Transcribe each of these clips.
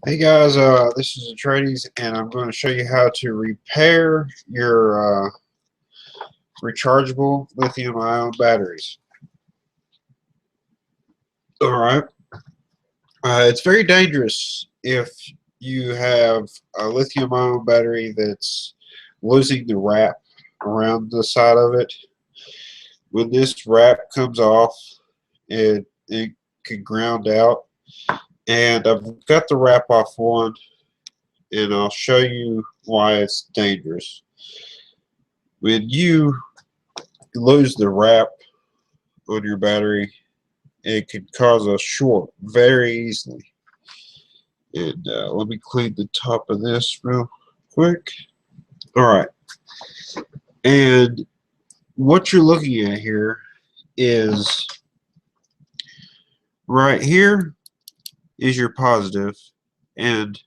Hey guys, this is Atreides, and I'm going to show you how to repair your rechargeable lithium-ion batteries. Alright, it's very dangerous if you have a lithium-ion battery that's losing the wrap around the side of it. When this wrap comes off, it can ground out, and I've got the wrap off one, and I'll show you why it's dangerous. When you lose the wrap on your battery, it can cause a short very easily. And let me clean the top of this real quick. Alright, and what you're looking at here is right here is your positive, and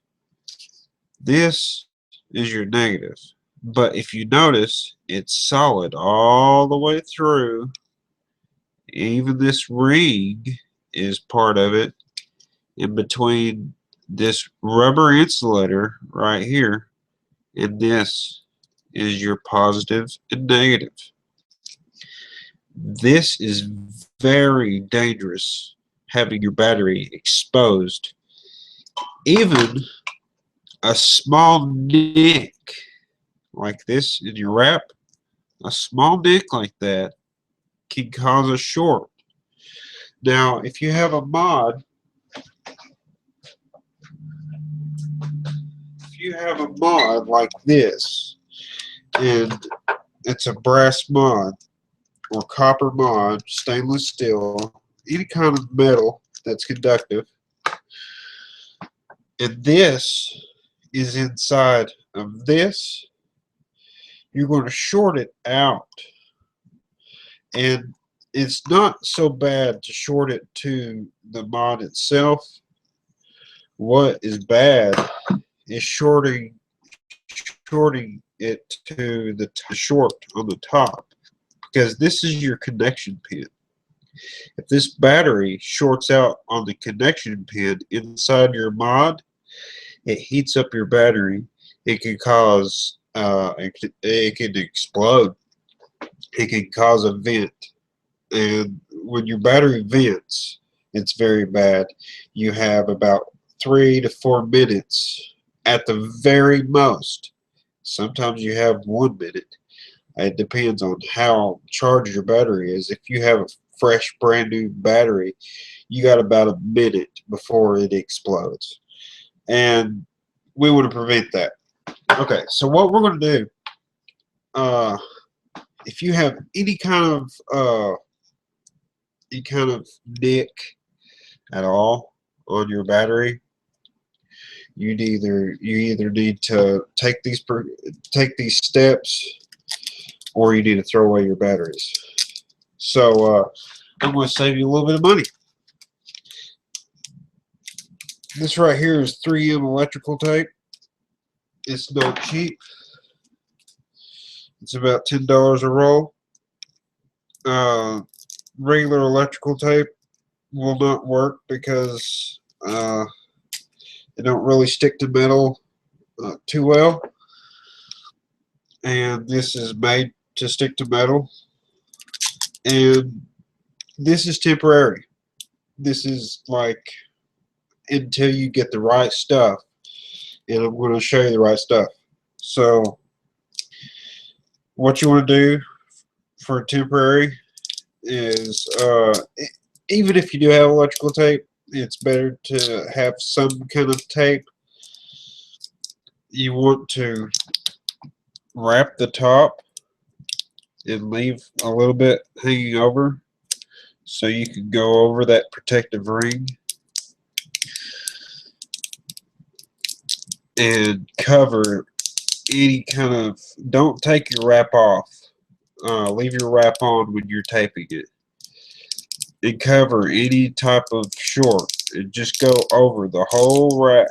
this is your negative. But if you notice, it's solid all the way through. Even this ring is part of it. In between this rubber insulator right here and this is your positive and negative. This is very dangerous, having your battery exposed. Even a small nick like this in your wrap, a small nick like that can cause a short. Now, if you have a mod, like this, and it's a brass mod or copper mod, stainless steel, any kind of metal that's conductive, and this is inside of this, you're going to short it out. And it's not so bad to short it to the mod itself. What is bad is shorting it to the short on the top, because this is your connection pin. If this battery shorts out on the connection pin inside your mod, it heats up your battery. It can cause it can explode. It can cause a vent, and when your battery vents, it's very bad. You have about 3 to 4 minutes at the very most. Sometimes you have 1 minute. It depends on how charged your battery is. If you have a fresh, brand new battery, you got about a minute before it explodes. And we want to prevent that. Okay, so what we're going to do, if you have any kind of nick at all on your battery, you either need to take these steps, or you need to throw away your batteries. So I'm going to save you a little bit of money. This right here is 3M electrical tape. It's not cheap. It's about $10 a roll. Regular electrical tape will not work because it don't really stick to metal too well. And this is made to stick to metal. And this is temporary. This is like until you get the right stuff. And I'm going to show you the right stuff. So what you want to do for temporary is, even if you do have electrical tape, it's better to have some kind of tape. You want to wrap the top and leave a little bit hanging over so you can go over that protective ring and cover any kind of, don't take your wrap off. Leave your wrap on when you're taping it, and cover any type of short, and just go over the whole wrap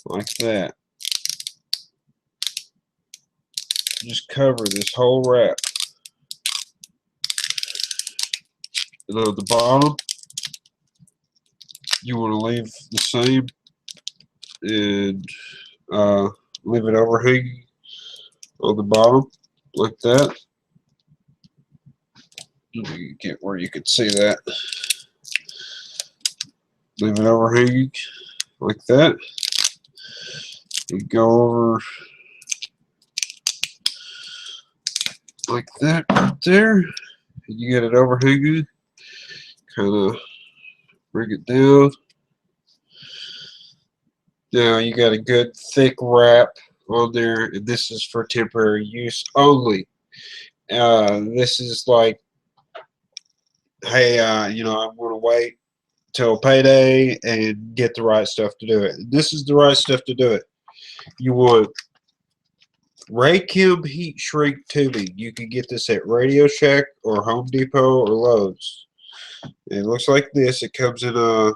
like that. Just cover this whole wrap, and on the bottom you want to leave the same and leave it overhanging on the bottom like that. Let me get where you can see that. Leave it overhanging like that. You go over like that right there. And you get it overhanging. Kind of bring it down. Now you got a good thick wrap on there, and this is for temporary use only. This is like, hey, you know, I'm going to wait till payday and get the right stuff to do it. This is the right stuff to do it. You want Rechargeable heat shrink tubing. You can get this at Radio Shack or Home Depot or Lowe's. It looks like this. It comes in a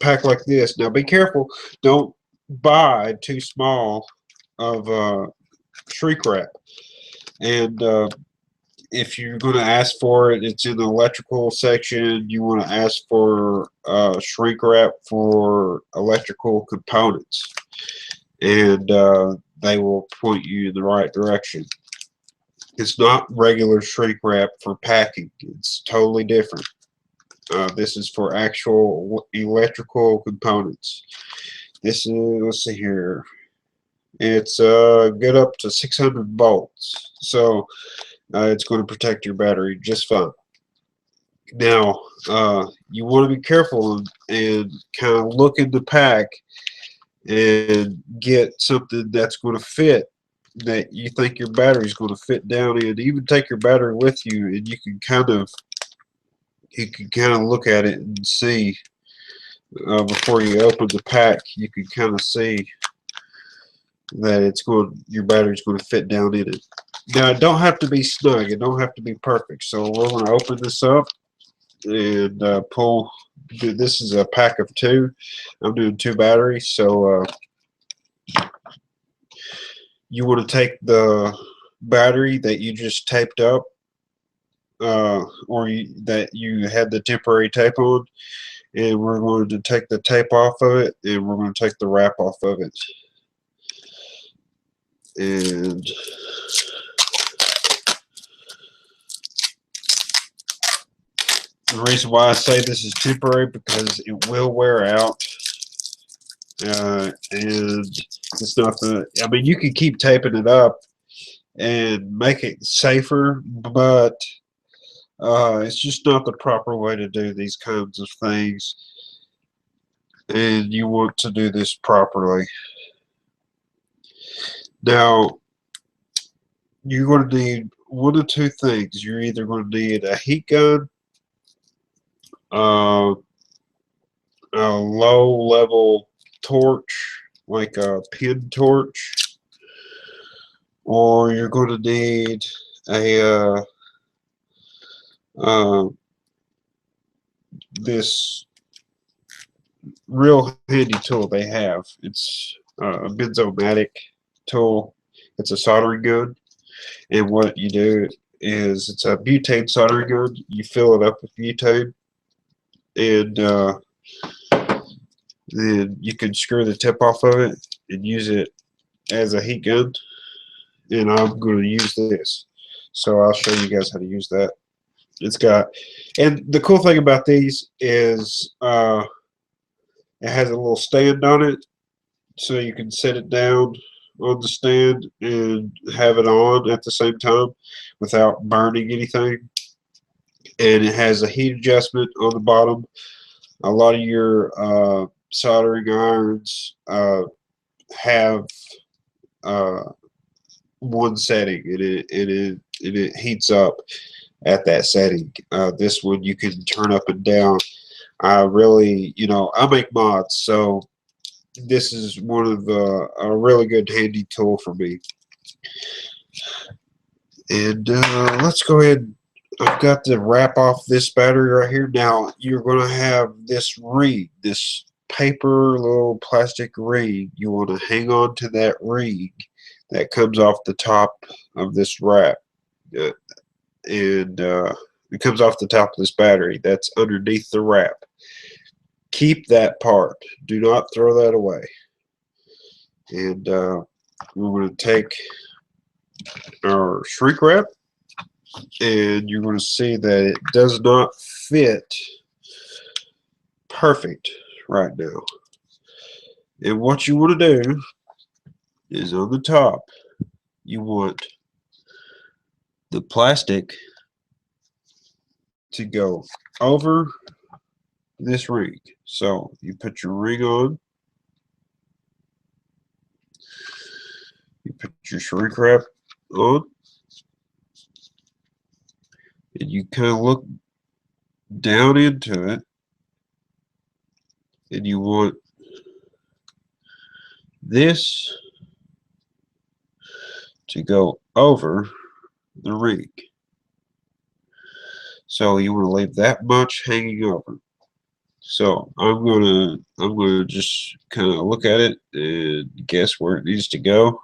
pack like this. Now be careful. Don't buy too small of shrink wrap. And if you're going to ask for it, it's in the electrical section. You want to ask for shrink wrap for electrical components, and they will point you in the right direction. It's not regular shrink wrap for packing. It's totally different. This is for actual electrical components. This is, let's see here, it's good up to 600 volts, so it's going to protect your battery just fine. Now, you want to be careful and kind of look in the pack and get something that's going to fit, that you think your battery is going to fit down in. Even take your battery with you, and you can kind of look at it and see before you open the pack. You can kind of see that your battery's going to fit down in it. Now, it don't have to be snug. It don't have to be perfect. So we're going to open this up and pull. This is a pack of 2. I'm doing 2 batteries. So you want to take the battery that you just taped up, or that you had the temporary tape on, and we're going to take the tape off of it, and we're going to take the wrap off of it. And the reason why I say this is temporary, because it will wear out, and it's not the, I mean, you can keep taping it up and make it safer, but it's just not the proper way to do these kinds of things, and you want to do this properly. Now, you're going to need one of 2 things. You're either going to need a heat gun, a low-level torch, like a pin torch, or you're going to need a this real handy tool they have. It's a benzomatic tool. It's a soldering gun, and what you do is, it's a butane soldering gun. You fill it up with butane, and then you can screw the tip off of it and use it as a heat gun. And I'm going to use this, so I'll show you guys how to use that. It's got, and the cool thing about these is it has a little stand on it, so you can set it down on the stand and have it on at the same time without burning anything. And it has a heat adjustment on the bottom. A lot of your soldering irons have one setting, and it heats up at that setting. This one you can turn up and down. I really, you know, I make mods, so this is one of a really good handy tool for me. And let's go ahead. I've got to wrap off this battery right here. Now, you're going to have this ring, this paper little plastic ring. You want to hang on to that ring that comes off the top of this wrap. And it comes off the top of this battery. That's underneath the wrap. Keep that part. Do not throw that away. And we're going to take our shrink wrap, and you're going to see that it does not fit perfect right now. And what you want to do is on the top, you want the plastic to go over this ring. So you put your ring on, you put your shrink wrap on, and you kind of look down into it, and you want this to go over the ring. So you want to leave that much hanging over. So I'm gonna just kind of look at it and guess where it needs to go.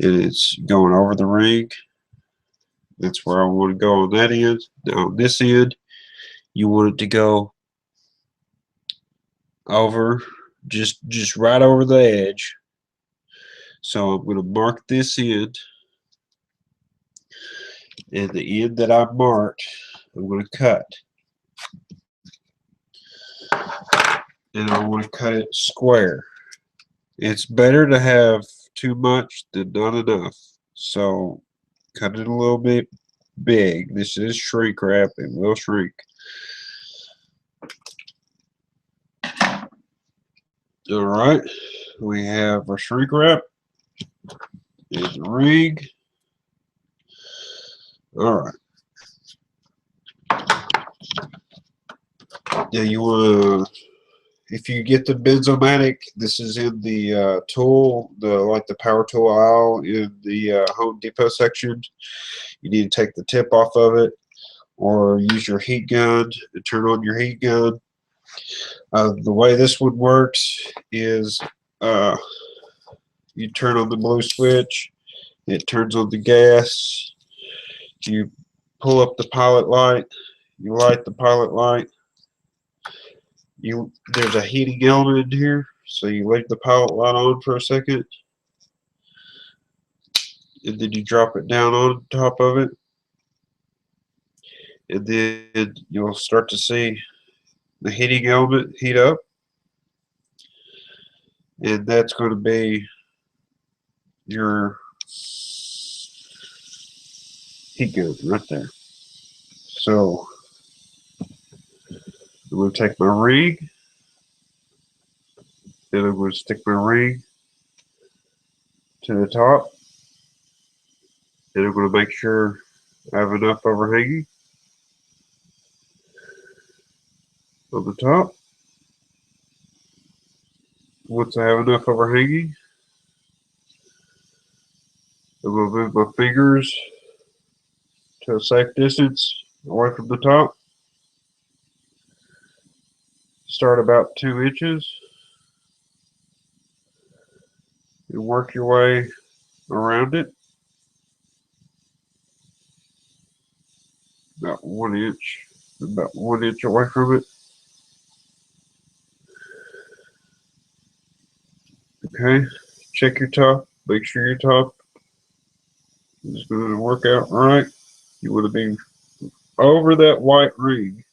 And it's going over the ring. That's where I want to go on that end. Now on this end, you want it to go over, just right over the edge. So I'm going to mark this end, and the end that I marked, I'm going to cut. And I want to cut it square. It's better to have too much than not enough. So cut it a little bit big. This is shrink wrap. It will shrink. All right. We have our shrink wrap. There's the ring. All right. Yeah, you want to, if you get the Benzomatic, this is in the tool, like the power tool aisle in the Home Depot section. You need to take the tip off of it, or use your heat gun and turn on your heat gun. The way this one works is you turn on the blue switch, it turns on the gas, you pull up the pilot light, you light the pilot light. There's a heating element in here, so you leave the pilot light on for a second, and then you drop it down on top of it, and then you'll start to see the heating element heat up, and that's going to be your heat gun right there. So I'm going to take my ring, and I'm going to stick my ring to the top, and I'm going to make sure I have enough overhanging on the top. Once I have enough overhanging, I'm going to move my fingers to a safe distance away from the top. Start about 2 inches and work your way around it. About 1 inch, about 1 inch away from it. Okay, check your top, make sure your top is going to work out right. You want to be over that white ring.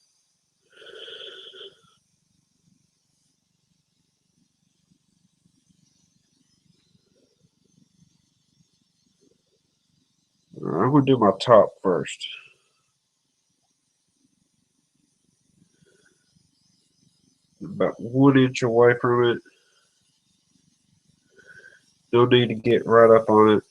I'm going to do my top first. About 1 inch away from it. No need to get right up on it.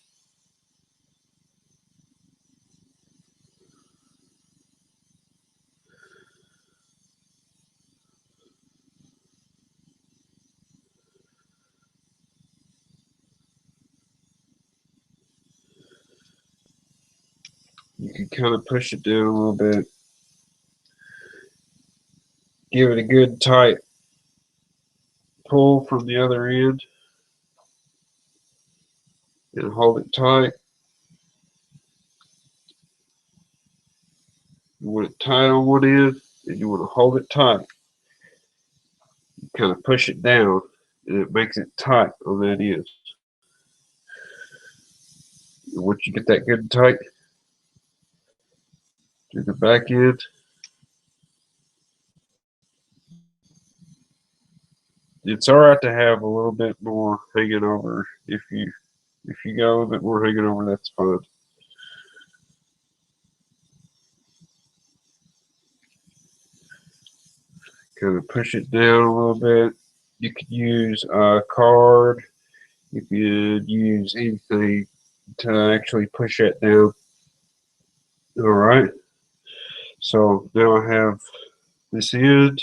You can kind of push it down a little bit. Give it a good tight pull from the other end. And hold it tight. You want it tight on one end and you want to hold it tight. You kind of push it down, and it makes it tight on that end. And once you get that good and tight, do the back end. It's all right to have a little bit more hanging over. If you got a little bit more hanging over, that's fine. Kind of push it down a little bit. You could use a card. You could use anything to actually push that down. All right. So now I have this end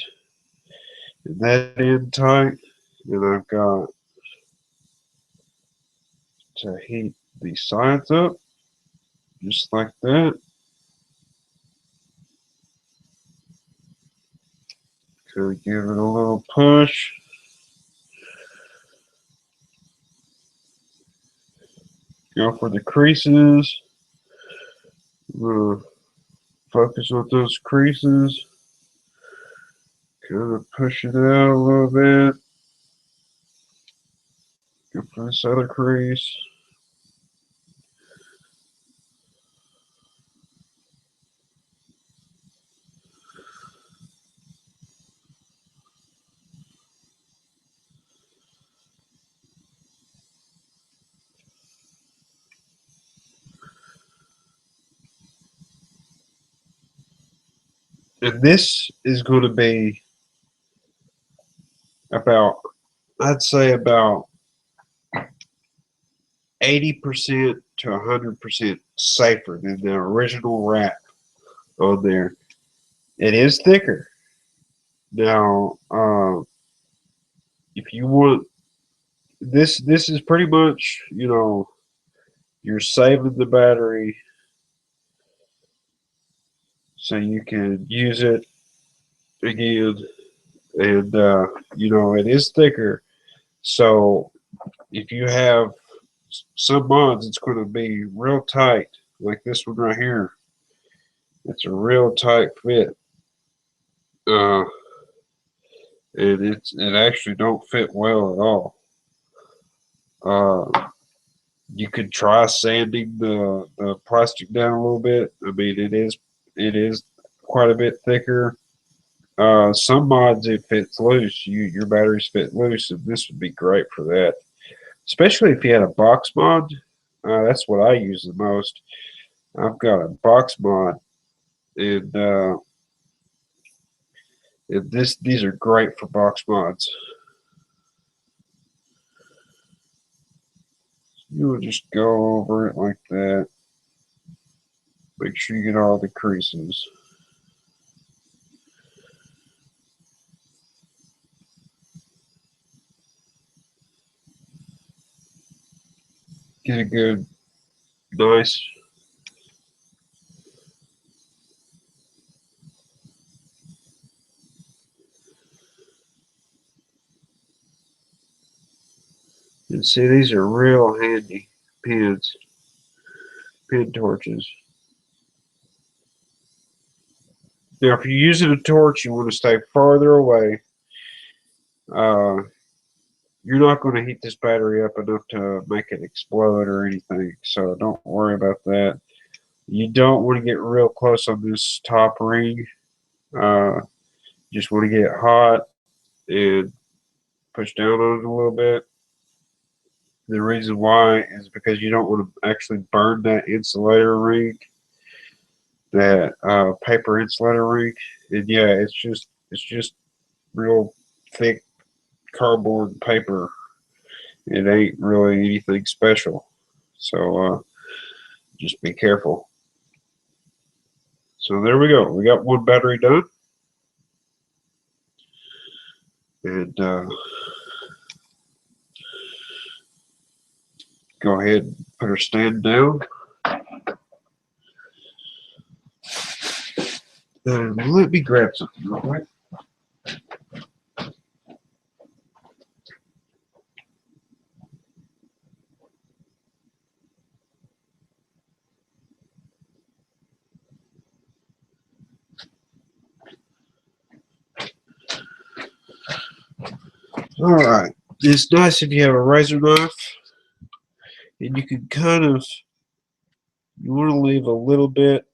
and that end tight, and I've got to heat the sides up just like that. Kind of give it a little push. Go for the creases. Focus on those creases. Kind of push it out a little bit. Go for this other crease. And this is going to be about, I'd say about 80% to 100% safer than the original wrap on there. It is thicker. Now, if you want this, this is pretty much, you know, you're saving the battery so you can use it again. And, you know, it is thicker. So if you have some mods, it's going to be real tight, like this one right here. It's a real tight fit. And it actually don't fit well at all. You could try sanding the plastic down a little bit. I mean, it is quite a bit thicker. Some mods it fits loose. Your batteries fit loose, and this would be great for that. Especially if you had a box mod. That's what I use the most. I've got a box mod, and these are great for box mods. You will just go over it like that. Make sure you get all the creases. Get a good, nice. And see, these are real handy pins, pin torches. Now, if you're using a torch, you want to stay farther away. You're not going to heat this battery up enough to make it explode or anything, so don't worry about that. You don't want to get real close on this top ring. Just want to get it hot and push down on it a little bit. The reason why is because you don't want to actually burn that insulator ring, that paper insulator ring. And yeah, it's just real thick cardboard paper. It ain't really anything special. So just be careful. So there we go. We got one battery done. And go ahead and put her stand down. Let me grab something real quick. Alright, it's nice if you have a razor knife, and you can kind of, you want to leave a little bit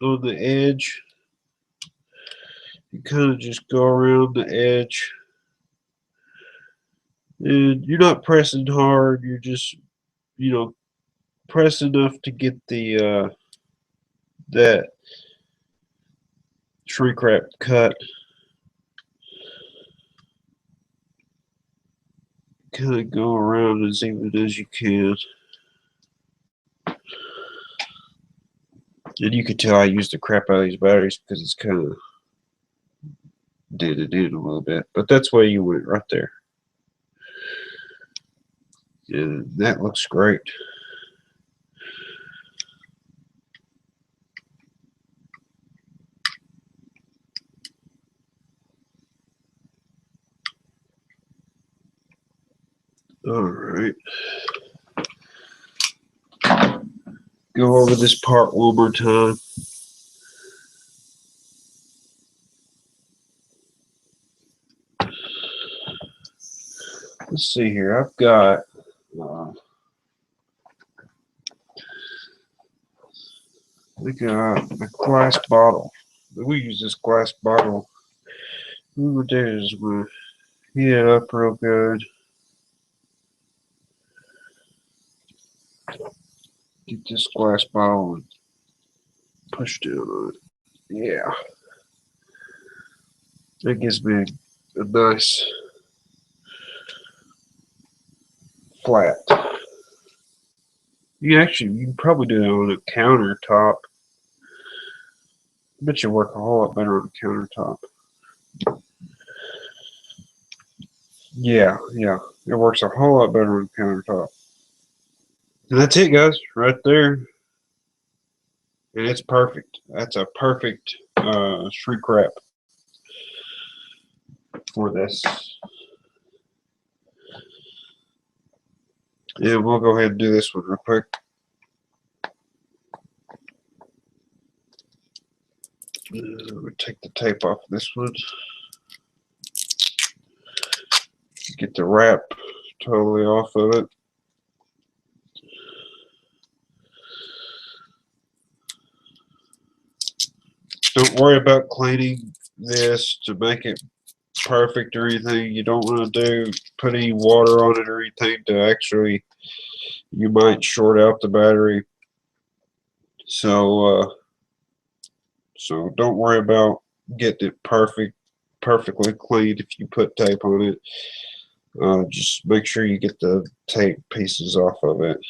on the edge. You kind of just go around the edge, and you're not pressing hard, you're just, press enough to get the that shrink wrap cut. Kind of go around as even as you can. And you can tell I used the crap out of these batteries because it's kind of dented in a little bit. But that's why you went right there. And that looks great. Alright. Go over this part one more time. Let's see here. I've got we got a glass bottle. We use this glass bottle. What we'll do is we'll heat it up real good. Get this glass bottle and push down on it. Yeah. That gives me a nice flat. You can probably do that on a countertop. I bet you work a whole lot better on a countertop. Yeah, it works a whole lot better on a countertop. And that's it, guys, right there. And it's perfect. That's a perfect shrink wrap for this. Yeah, we'll go ahead and do this one real quick. We'll take the tape off this one. Get the wrap totally off of it. Don't worry about cleaning this to make it perfect or anything. You don't want to put any water on it or anything to actually, you might short out the battery. So don't worry about getting it perfectly clean if you put tape on it. Just make sure you get the tape pieces off of it.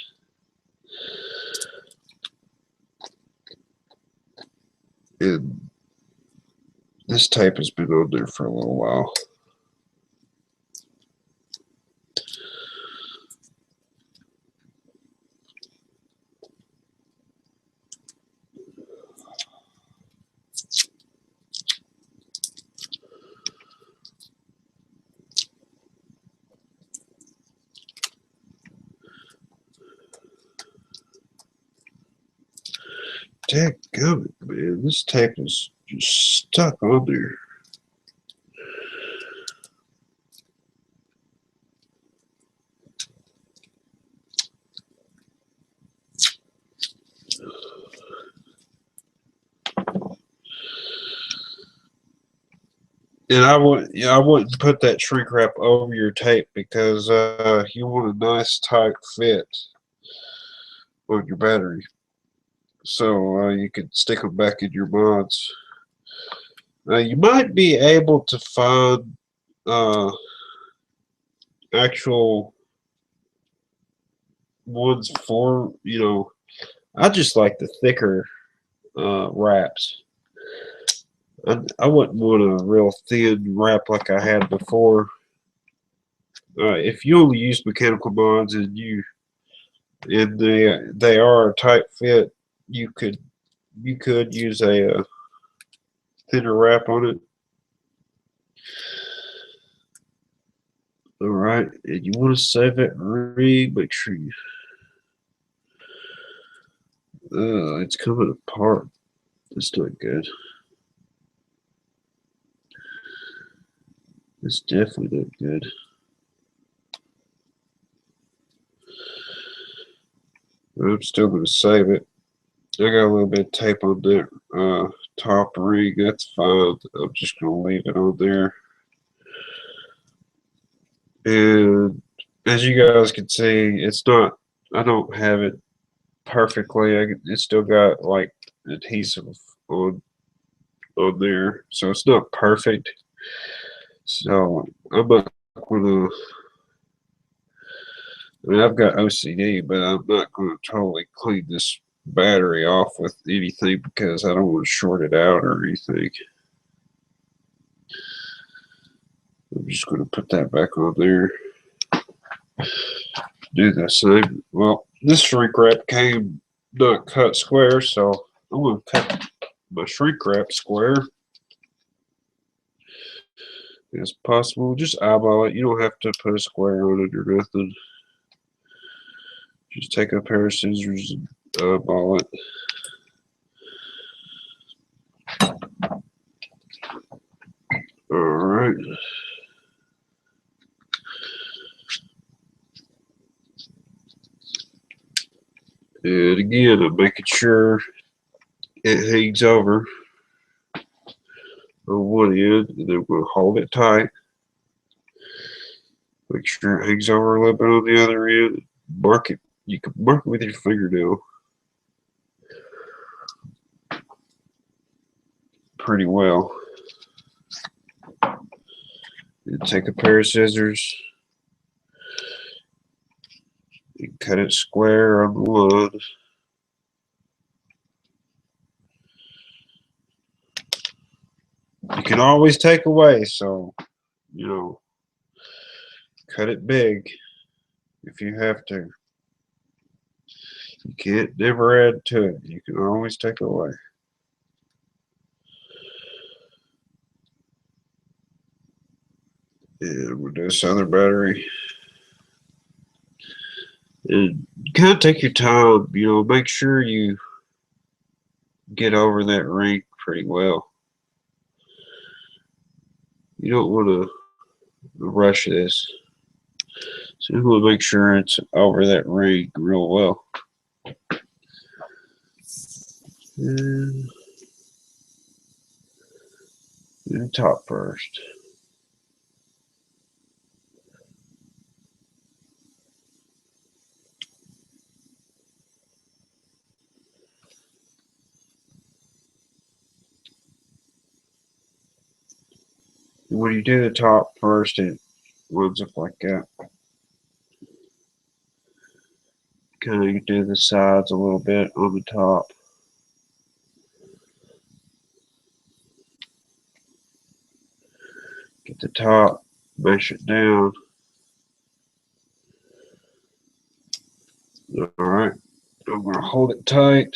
And this tape has been on there for a little while. Dadgummit, man, this tape is just stuck on there. And I wouldn't put that shrink wrap over your tape because you want a nice tight fit on your battery. So you can stick them back in your mods. You might be able to find actual ones for, I just like the thicker wraps. I wouldn't want a real thin wrap like I had before. If you only use mechanical mods and they are a tight fit, you could use a thinner wrap on it. Alright, and you want to save it make sure you it's coming apart. That's not good. It's definitely not good. I'm still going to save it. I got a little bit of tape on that top ring. That's fine. I'm just going to leave it on there. And as you guys can see, it's not, I don't have it perfectly. It's still got like adhesive on there, so it's not perfect. So I'm not gonna. I mean, I've got OCD, but I'm not gonna totally clean this battery off with anything because I don't want to short it out or anything. I'm just gonna put that back on there. Do the same. Well, this shrink wrap came not cut square, so I'm gonna cut my shrink wrap square as possible. Just eyeball it. You don't have to put a square on it or nothing. Just take a pair of scissors and eyeball it. Alright. And again, I'm making sure it hangs over on one end, and then we'll hold it tight. Make sure it hangs over a little bit on the other end. Mark it. You can mark it with your fingernail pretty well. And take a pair of scissors and cut it square on the line. You can always take away, so you know, cut it big if you have to. You can't never add to it. You can always take away. And we'll do this other battery. And kind of take your time, you know, make sure you get over that ring pretty well. You don't want to rush this. So you want to make sure it's over that ring real well. And do the top first. When you do the top first, it lines up like that. Kind of do the sides a little bit on the top. Get the top, mash it down. Alright, I'm going to hold it tight.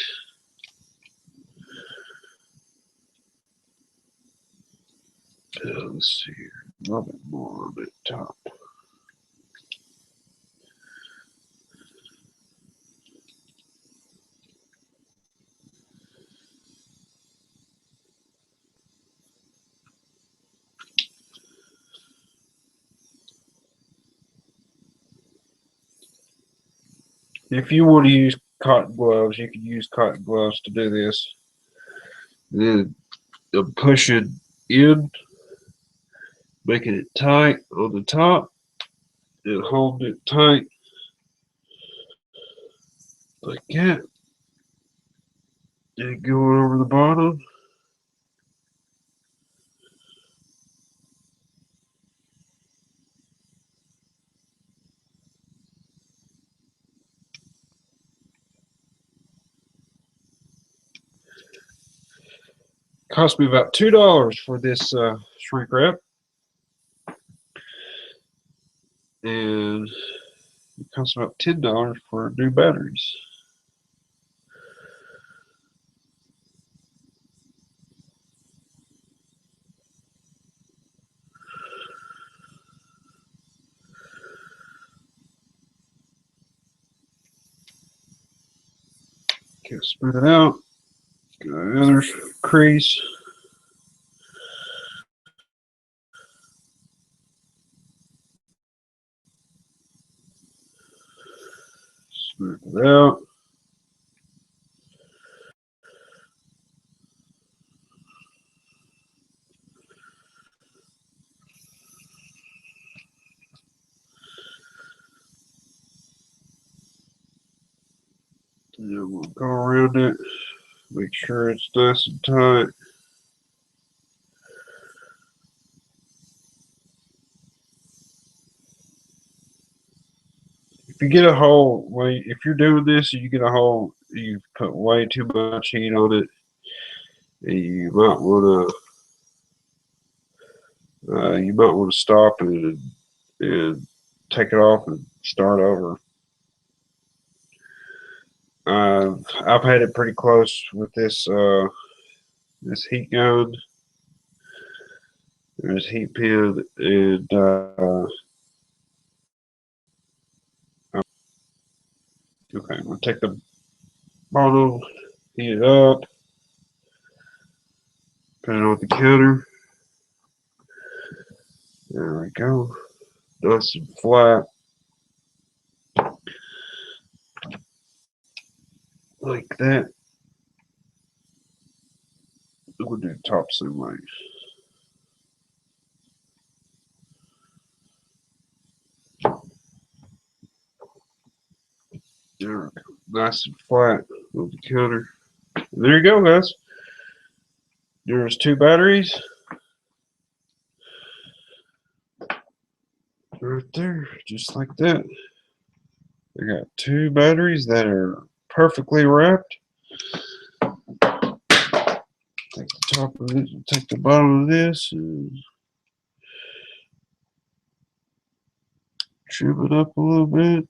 Let's see here, a little bit more on the top. If you want to use cotton gloves, you can use cotton gloves to do this. Then I'm pushing in, making it tight on the top, and holding it tight like that. And going over the bottom. Cost me about $2 for this shrink wrap. And it costs about $10 for new batteries. Okay, spread it out. Got another crease. Smooth it out. And we'll go around it, make sure it's nice and tight. If you get a hole, if you're doing this and you get a hole, you put way too much heat on it, and you might want to stop it and take it off and start over. I've had it pretty close with this this heat gun. There's heat pin, and okay, I'm gonna take the bottle, heat it up, put it on the counter. There we go, nice and flat, like that. I'm gonna do the top same way. There we go, nice and flat on the counter. And there you go, guys. There's 2 batteries right there, just like that. I got 2 batteries that are perfectly wrapped. Take the top of this, take the bottom of this, and trim it up a little bit.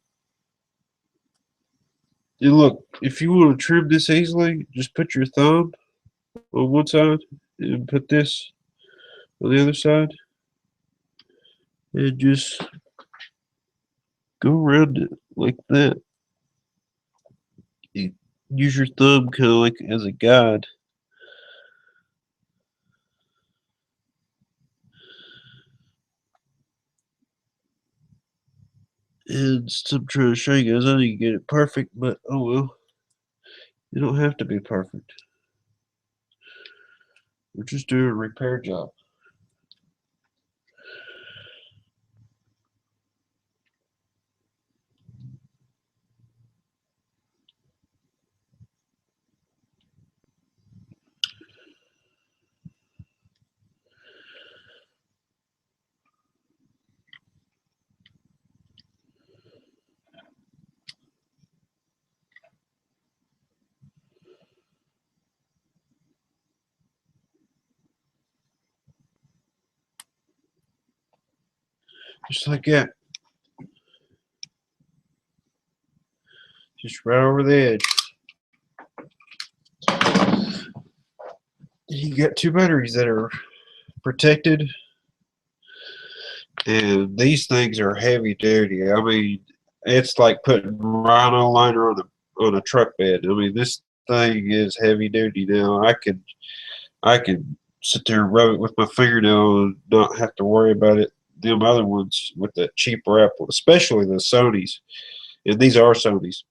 And look, if you want to trim this easily, just put your thumb on one side and put this on the other side, and just go around it like that. You use your thumb kind of like as a guide. And I'm trying to show you guys how you get it perfect, but oh well. You don't have to be perfect. We're just doing a repair job. Just like that. Just right over the edge. You got 2 batteries that are protected, and these things are heavy duty. I mean, it's like putting rhino liner on a truck bed. I mean, this thing is heavy duty. Now I could sit there and rub it with my fingernail and not have to worry about it. Them other ones with the cheap wrap, especially the Sonys, and these are Sonys.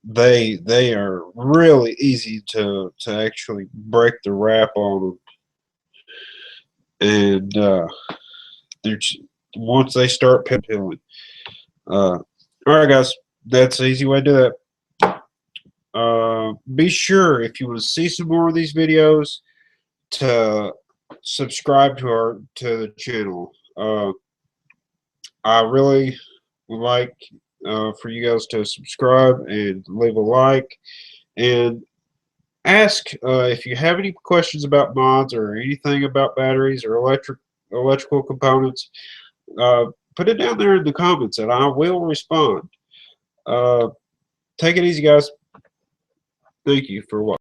They are really easy to actually break the wrap on them, and they're once they start peeling. All right, guys, that's the easy way to do that. Be sure, if you want to see some more of these videos, to subscribe to the channel. I really would like for you guys to subscribe and leave a like, and ask if you have any questions about mods or anything about batteries or electrical components. Put it down there in the comments, and I will respond. Take it easy, guys. Thank you for watching.